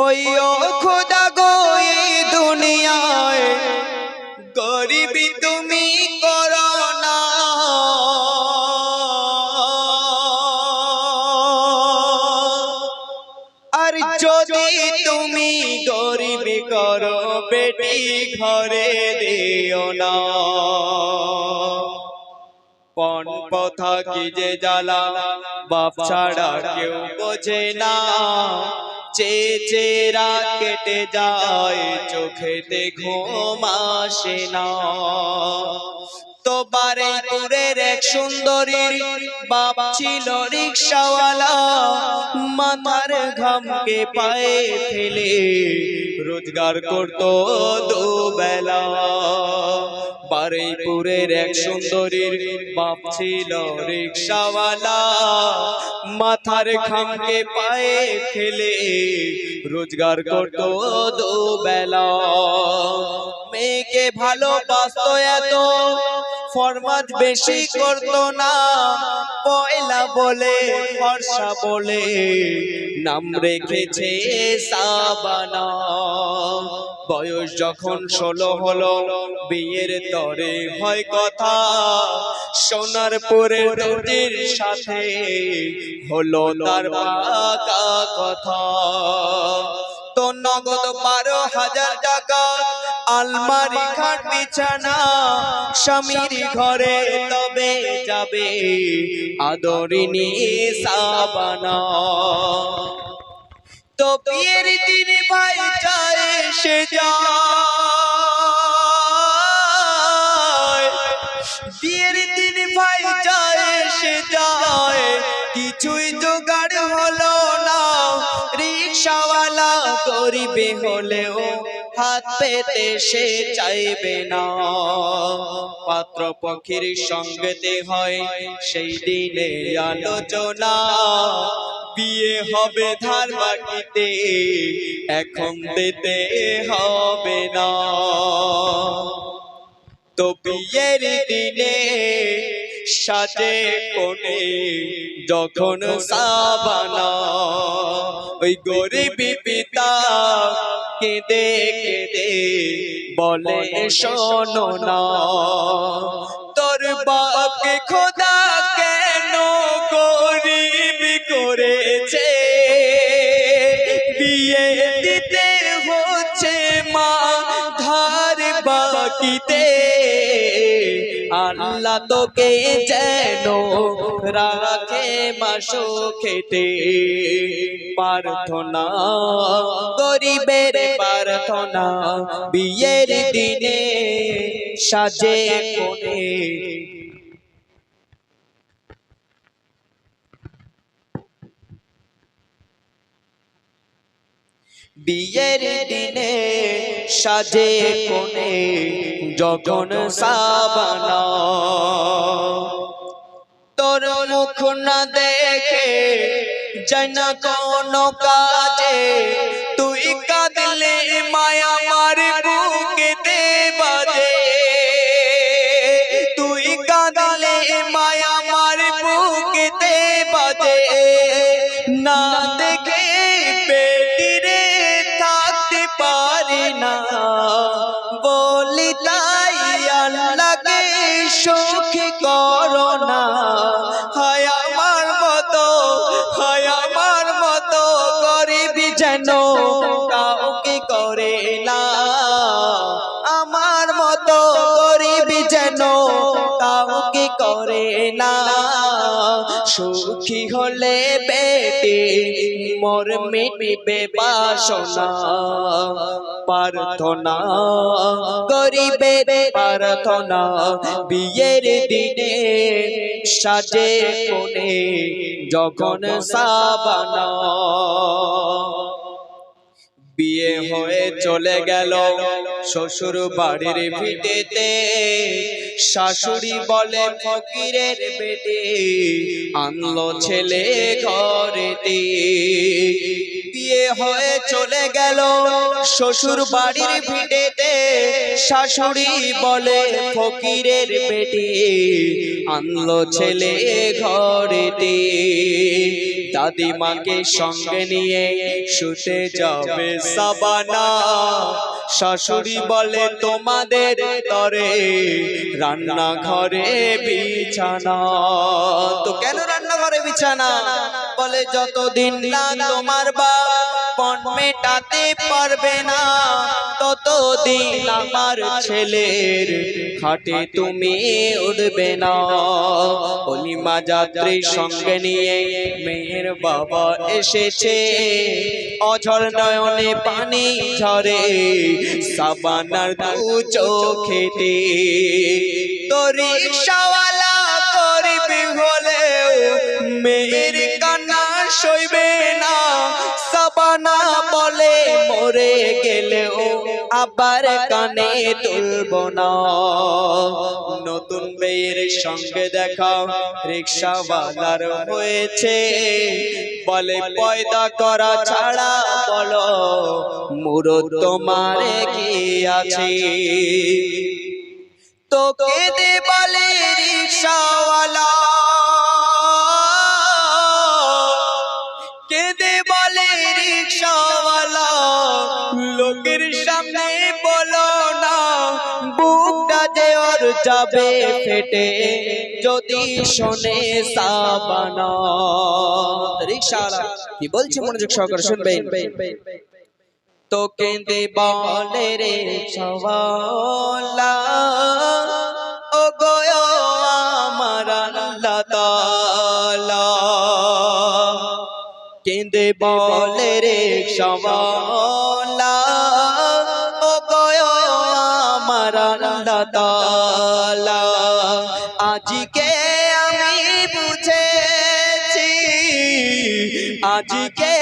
ওই ও খুদা গো এই দুনিয়ায় গরিবি তুমি করো না, আর যদি তুমি গরিবি করো বেটি ঘরে দিও না। পণ পথা কি যে জ্বালা বাপ ছাড়া কেউ বোঝে না, চেরা কেটে যায় চোখেতে ঘুম আসে না। তো বারুইপুরের এক সুন্দরীর বাপ ছিল রিকশাওয়ালা, মাথার ঘামকে পায়ে ফেলে রোজগার করতো দুবেলা। বারুইপুরের এক সুন্দরীর বাপ ছিল রিকশাওয়ালা, মাথার ঘামকে পায়ে ফেলে রোজগার করতো দুবেলা। মেয়েকে ভালোবাসতো এত ফরমাদ বেশি করতো না, পয়লা বলে ফর্সা বলে নাম রেখেছে সাবানা। বয়স যখন 16 হলো বিয়ের তরে হয় কথা, সোনারপুরের দুটির সাথে হলো তার পাকা কথা। তো নগদ 12,000 টাকা, আলমারি খাট বিছানা, স্বামীর ঘরে তবে যাবে আদরিনী সাবানা। তো বিয়ের দিন ভাই যায় সে যায়, বিয়ের দিন ভাই যায় সে যায়, কিছুই জোগাড় হলো না। রিকশাওয়ালা গরিবে হলেও হাত পেতে সে চাইবে না। পাত্র পক্ষীর সঙ্গেতে হয় সেই দিনে আলোচনা, বিয়ে হবে ধার বাকিতে এখন দিতে হবে না। তো বিয়ের দিনে সাজে কোণে যখন সাবানা, ওই গরিবী পিতা কেঁদে কেঁদে বলে শোনো না, তোর বাপকে খোদা কেন গরিব করেছে, বিয়ে দিতে হচ্ছে মা ধার বাকিতে। আল্লাহ তোকে যেন রাখে মাসো খেতে, প্রার্থনা গরিবের প্রার্থনা বিয়ের দিনে সাজে কোণে। বিয়ের দিনে সাজে কোণে যখন সাবানা, তোর মুখ না দেখে যায় না কোনো কাজে, তুই কাঁদলে মায়া আমার বুকেতে বাজে, তুই কাঁদলে মায়া আমার বুকেতে বাজে। না দেখে পেটিরে থাকতে পারি না, বলি তাই আল্লাহকে সুখী করো না। হায় আমার মতো, হায় আমার মতো গরিব যেন কাউকে করে না, আমার মতো গরিব যেন কাউকে করে না। সুখী হলে বেটে মোর মিটবে বাসনা, প্রার্থনা গরিবের প্রার্থনা বিয়ের দিনে সাজে কোণে যখন সাবানা। বিয়ে হয়ে চলে গেল শ্বশুর বাড়ির ভিটেতে, শাশুড়ি বলে ফকিরের বেটে আনলো ছেলে ঘরেতে। বিয়ে বিয়ে হয়ে চলে গেল শ্বশুর বাড়ির ভিটেতে, শাশুড়ি বলে ফকিরের বেটি আনলো ছেলে ঘরেতে। দাদিমাকে সঙ্গে নিয়ে শুতে যাবে সাবানা, শাশুড়ি বলে তোমাদের তরে রান্নাঘরে বিছানা। তো কেন রান্নাঘরে বিছানা? বলে যতদিন না তোমার বাপ পণ মেটাতে পারবে না, ততদিন আমার ছেলের খাটে তুমি উঠবে না। অলিমা যাত্রী সঙ্গে নিয়ে মেয়ের বাবা এসেছে, অঝর নয়নে পানি ঝরে সাবানার দু চোখেতে। তো রিকশাওয়ালা গরিব হলেও মেয়ের কান্না সইবে না, সাবানা বলে মরে গেলেও আবার কানে তুলব না। নতুন মেয়ের সঙ্গে দেখা রিকশাওয়ালার হয়েছে, বলে পয়দা করা ছাড়া বলো মুরদ তোমার কি আছে। তো কেঁদে বলে রিকশাওয়ালা, কেঁদে বলে রিকশাওয়ালা, লোকের সামনে বলো না বুকটা যে ওর যাবে ফেটে যদি শোনে সাবানা। রিকশাওয়ালা কি বলছে মনোযোগ সহকারে শুনবেন। তো কেঁদে বলে রিকশাওয়ালা, ও গো আমার আল্লাহ তাআলা। কেঁদে বলে রিকশাওয়ালা, ও গো আমার আল্লাহ তাআলা। আজকে আমি বুঝেছি, আজকে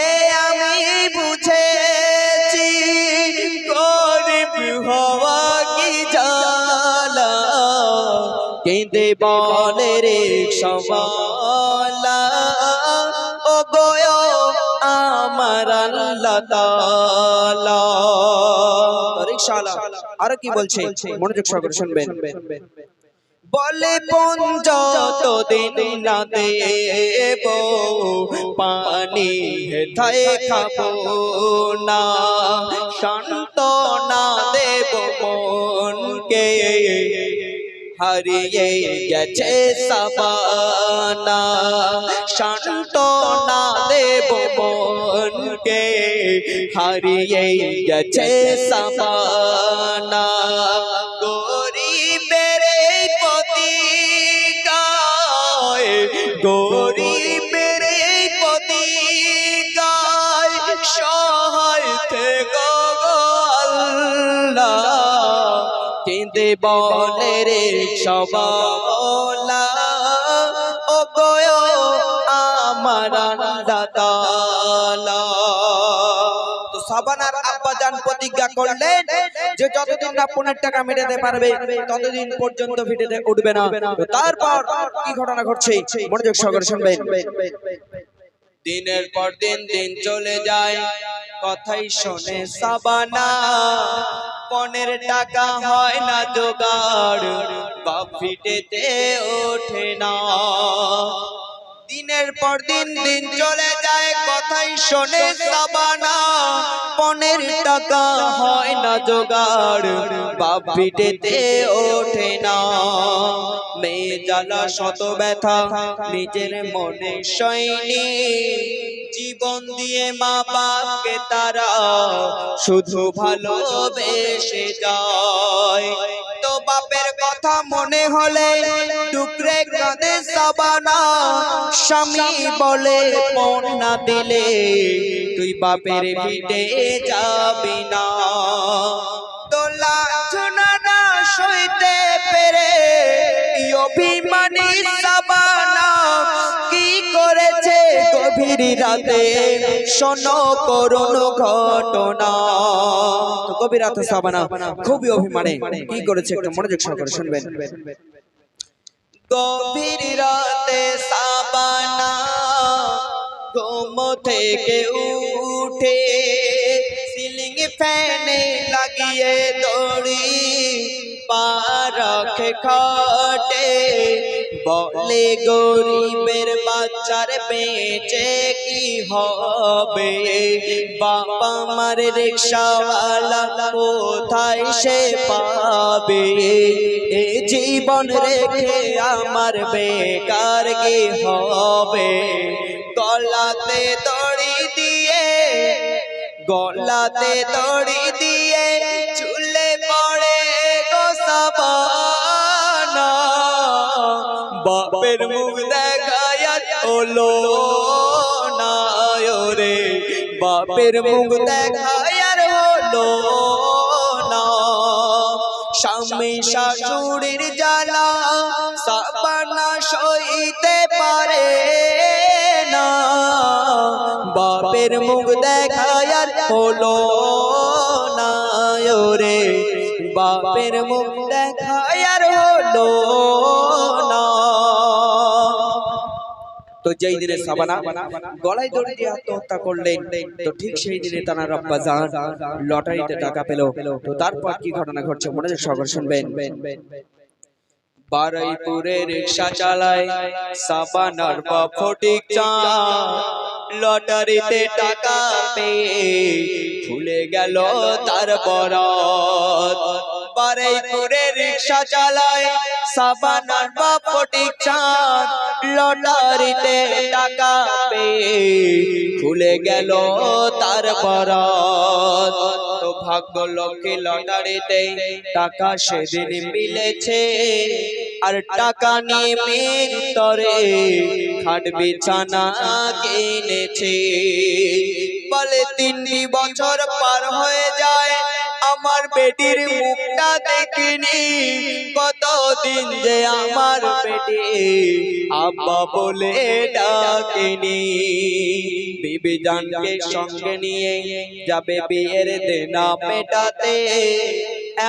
আমি বুঝেছি গরিব হওয়া কি জ্বালা। কেঁদে বলে রিকশাওয়ালা, ও গো আমার আল্লাহ তাআলা। রিকশাওয়ালা আর কি বলছে মনোযোগ সহকারে শুনবেন। বলে বোন যতদিন না দেব পানি হেথায় খাবো না, শান্ত না দেব মনকে হারিয়ে গেছে সাবানা। শান্ত না দেব মনকে হারিয়ে গেছে সাবানা। গরিবের প্রতি গায়, গরিবের প্রতি গায় সহায় থেকো গো আল্লাহ। কেঁদে বলে রিকশাওয়ালা, ও গো আমার আল্লাহ তাআলা। তো সাবানার আব্বাজান প্রতিজ্ঞা করলেন যে যতদিন না 15 টাকা মেটাতে পারবে ততদিন পর্যন্ত ভিটেতে উঠবে না। তারপর কি ঘটনা ঘটছে মনোযোগ সহকারে শুনবেন। দিনের পর দিন দিন চলে যায়, কথাই শোনে সাবানা, 15 টাকা হয় না জোগাড়, বাপ ভিটেতে ওঠে না। দিনের পর দিন দিন চলে যায়, কথাই শোনে সাবানা, 15 টাকা হয় না জোগাড়, বাপ ভিটেতে ওঠে না। মেয়ে জ্বালা শত ব্যথা নিজের মনে সয়নি, জীবন দিয়ে মা বাপকে তারা শুধু ভালোবেসে যায়। তো বাপের কথা মনে হলে টুকরে কাঁদে সাবানা, স্বামী বলে পণ না দিলে তুই বাপের ভিটে যাবি না। তো লাঞ্ছনা না সইতে পেরে অভিমানী সাবানা কি করেছে গভীর রাতে শোনো করুণ ঘটনা। তো গভীর রাতে সাবানা খুবই অভিমানে কি করেছে একটু মনোযোগ সহকারে শুনবেন। গভীর রাতে সাবানা ঘুম থেকে উঠে সিলিং ফ্যানে লাগিয়ে দড়ি পা রাখে খাটে বলে গরিবের বাচ্চার বেঁচে কি হবে বাবা মার রিকশাওয়ালা কোথায় সে পাবে এ জীবন রেখে আমার বেকার কি হবে গলাতে দড়ি দিয়ে গলাতে দড়ি দিয়ে চুলে পড়ে গো সাবানা বাপের মুখ দেখায় হলো না রে বাপের মুখ দেখায় আর হলো না স্বামী শাশুড়ির জ্বালা সাবানা সইতে পারে না বাপের মুখ দেখায় আর হলো না রে বাপের মুখ দেখায় আর হলো না তো যেই দিনে সাবানা গলায় দড়ি দিয়ে আত্মহত্যা করলেন তো ঠিক সেই দিনে তার আব্বা জান লটারিতে টাকা পেল তো তারপর কি ঘটনা ঘটছে মনোযোগ সহকারে শুনবেন বারুইপুরে রিকশা চালায় সাবানার বাপ ফটিক চাঁদ লটারিতে টাকা পেয়ে খুলে গেল তার বরাত বারুইপুরে রিকশা চালায় সাবানার বাপ ফটিক চাঁদ লটারিতে টাকা পেয়ে খুলে গেল তার বরাত তো ভাগ্য লক্ষ্মী লটারিতে টাকা সেদিন মিলেছে আর টাকা নিয়ে মেঘ তরে খাট বিছানা কিনেছে বলে 3 বছর পার হয়ে যায় আমার বেটির মুখটা দেখিনি কতদিন যে আমার বেটি আব্বা বলে ডাকেনি বিবি জানকে সঙ্গে নিয়ে যাবে বিয়ের দেনা মেটাতে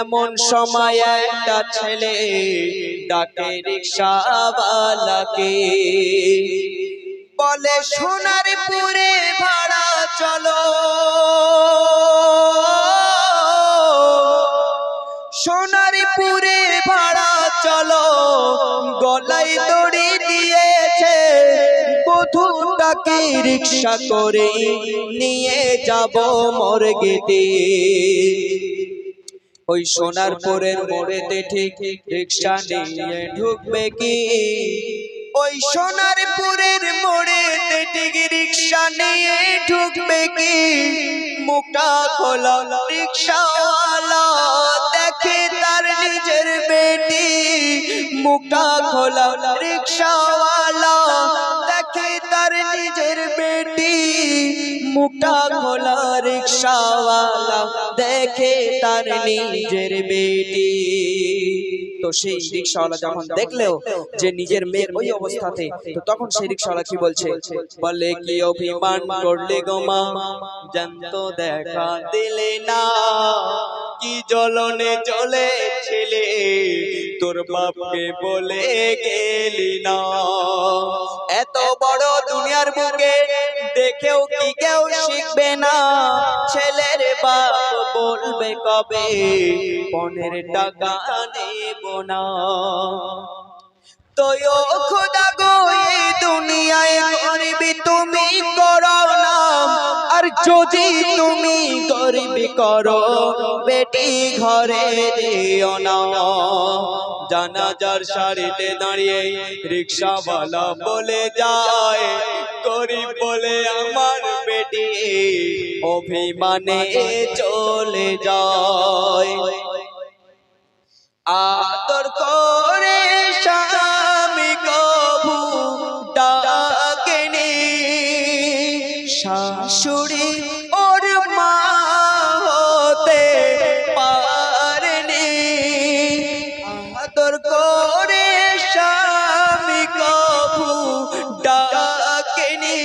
এমন সময় একটা ছেলে ডাকে রিকশাওয়ালাকে বলে সোনারপুরে ভাড়া চলো সোনারপুরে ভাড়া চলো গলায় দড়ি দিয়েছে বধূটাকে রিকশা করে নিয়ে যাব মর্গেতে ওই সোনারপুরের মোড়েতে ঠিক রিকশা নিয়ে ঢুকবে কি ওই সোনারপুরের মোড়েতে ঠিক রিকশা নিয়ে ঢুকবে কি মুখটা খোলা রিকশাওয়ালা দেখে তার নিজের বেটি মুখটা খোলা রিকশাওয়ালা দেখে তার নিজের বেটি মুখটা খোলা রিকশাওয়ালা দেখে তার নিজের বেটি তো সেই রিকশাওয়ালা যখন দেখলেও যে নিজের মেয়ের ওই অবস্থাতে তো তখন সেই রিকশাওয়ালা কি বলছে বলে কি অভিমান করলে গো মা জানতো দেখা দিলে না কি জ্বলনে জ্বলেছিলে তোর বাপকে বলে গেলি না এত বড় দুনিয়ার বুকে দেখেও কি কেউ শিখবে না ছেলের বাপ বলবে কবে 15 টাকা নেব না তো ও খোদা গো এই দুনিয়ায় গরিবি তুমি করো না আর যদি তুমি গরিবি করো বেটি ঘরে দিও না জানাজার সারিতে দাঁড়িয়ে রিকশাওয়ালা বলে যায় গরিব বলে আমার বেটি অভিমানে চলে যায় আদর করে স্বামী কবু ডাকেনি শাশুড়ি ওর মা হতে পারেনি আদর করে স্বামী কবু ডাকেনি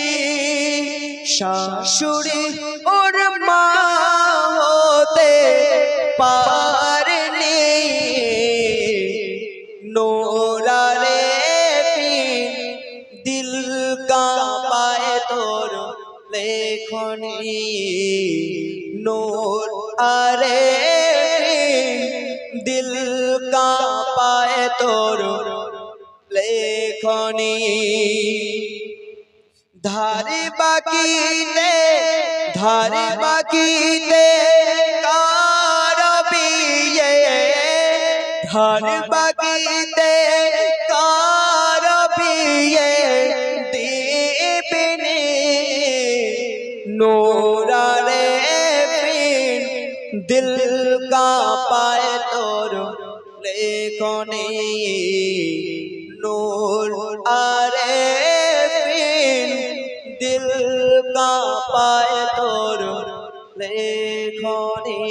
শাশুড়ি ওর মা হতে পারেনি নোরারে দিল কাঁপায় তোর লেখনী नूर अरे दिल का पाए तोर लेखनी धारी बाकीते कारबिये धारी बाकीते कारबिये दीपनी नूरा रे फिर दिल का पाए तोर लेखनी नूर अरे फिर दिल का पाए तोर लेखनी।